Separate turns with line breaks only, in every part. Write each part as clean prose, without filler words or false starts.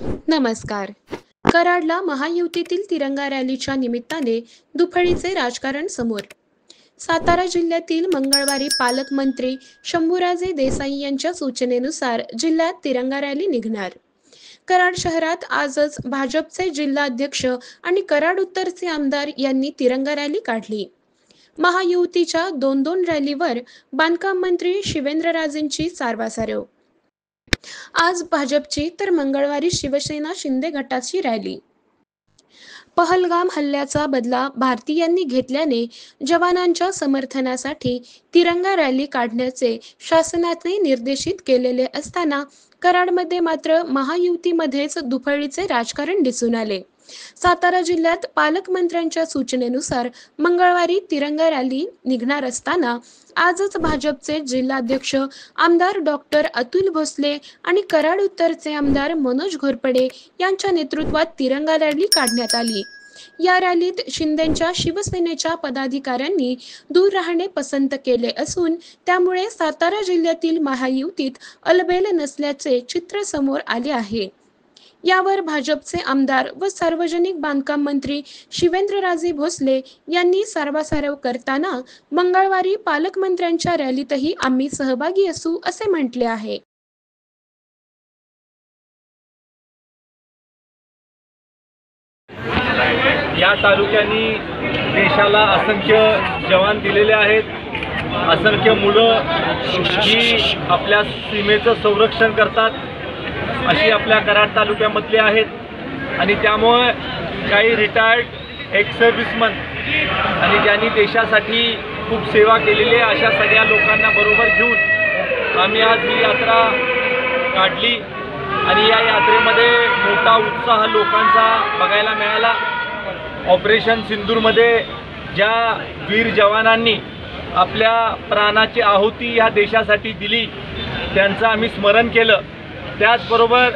नमस्कार. कराडला महायुतीतील तिरंगा रॅलीच्या निमित्ताने दुफळीचे राजकारण समोर. सातारा जिल्ह्यातील मंगळवारी पालकमंत्री शंभूराजे देसाई यांच्या सूचनेनुसार जिल्ह्यात तिरंगा रॅली निघणार. कराड शहरात आजच भाजपचे जिल्हाध्यक्ष आणि कराड उत्तरचे आमदार यांनी तिरंगा रॅली काढली. महायुतीच्या दोन रॅलीवर बांधकाम मंत्री शिवेंद्रराजेंची सारवासारव. आज भाजपची तर मंगळवारी शिवसेना शिंदे गटाची रॅली. पहलगाम हल्ल्याचा बदला भारतीयांनी घेतल्याने जवानांच्या समर्थनासाठी तिरंगा रॅली काढण्याचे शासनाने निर्देशित केलेले असताना कराडमध्ये मात्र महायुतीमध्येच दुफळीचे राजकारण दिसून आले. सातारा जिल्ह्यात पालकमंत्र्यांच्या सूचनेनुसार मंगळवारी तिरंगा रॅली निघणार असताना आजच भाजपचे जिल्हाध्यक्ष आमदार डॉक्टर अतुल भोसले आणि कराड उत्तरचे आमदार मनोज घोरपडे यांच्या नेतृत्वात तिरंगा रॅली काढण्यात आली. या रॅलीत शिंदेच्या शिवसेनेच्या पदाधिकाऱ्यांनी दूर राहणे पसंत केले असून त्यामुळे सातारा जिल्ह्यातील महायुतीत अलबेल नसल्याचे चित्र समोर आले आहे. यावर भाजपचे आमदार व सार्वजनिक बांधकाम मंत्री शिवेंद्रराजे भोसले यांनी सारवासारव करताना मंगळवारी पालकमंत्र्यांच्या रॅलीतही आम्ही सहभागी असू असे म्हटले आहे.
या तालुक्यांनी देशाला असंख्य जवान दिलेले आहेत. असंख्य मुलं ही आपल्या सीमेचं संरक्षण करतात अशी आपल्या कराड तालुक्यामधली आहेत आणि त्यामुळे काही रिटायर्ड एक्स सर्व्हिसमन आणि ज्यांनी देशासाठी खूप सेवा केलेली आहे अशा सगळ्या लोकांना बरोबर घेऊन आम्ही आज ही यात्रा काढली आणि या यात्रेमध्ये मोठा उत्साह लोकांचा बघायला मिळाला. ऑपरेशन सिंदूरमध्ये ज्या वीर जवानांनी आपल्या प्राणाची आहुती या देशासाठी दिली त्यांचं आम्ही स्मरण केलं. त्याचबरोबर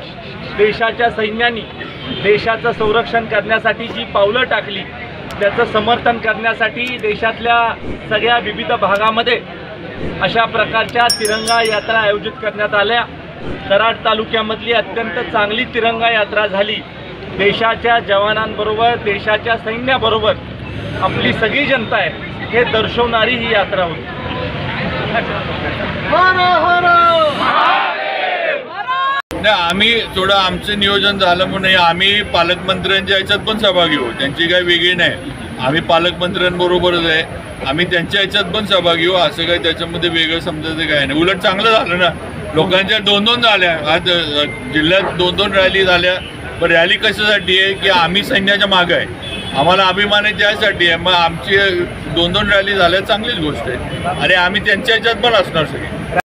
देशाच्या सैन्याने देशाचं संरक्षण करण्यासाठी जी पावलं टाकली त्याचं समर्थन करण्यासाठी देशातल्या सगळ्या विविध भागामध्ये अशा प्रकारच्या तिरंगा यात्रा आयोजित करण्यात आल्या. कराड तालुक्यामधली अत्यंत चांगली तिरंगा यात्रा झाली. देशाच्या जवानांबरोबर देशाच्या सैन्याबरोबर आपली सगळी जनता आहे हे दर्शवणारी ही यात्रा होती.
आम्ही थोडं आमचं नियोजन झालं म्हणून आम्ही पालकमंत्र्यांच्या ह्याच्यात पण सहभागी होऊ. त्यांची काही वेगळी नाही, आम्ही पालकमंत्र्यांबरोबरच आहे. आम्ही त्यांच्या ह्याच्यात पण सहभागी होऊ. असं काही त्याच्यामध्ये वेगळं समजायचं काही नाही. उलट चांगलं झालं ना, लोकांच्या दोन झाल्या. आज जिल्ह्यात दोन रॅली झाल्या. पण रॅली कशासाठी आहे की आम्ही सैन्याच्या मागं आहे, आम्हाला अभिमान आहे त्यासाठी आहे. मग आमची दोन रॅली झाल्या चांगलीच गोष्ट आहे आणि आम्ही त्यांच्या ह्याच्यात पण असणार सगळे.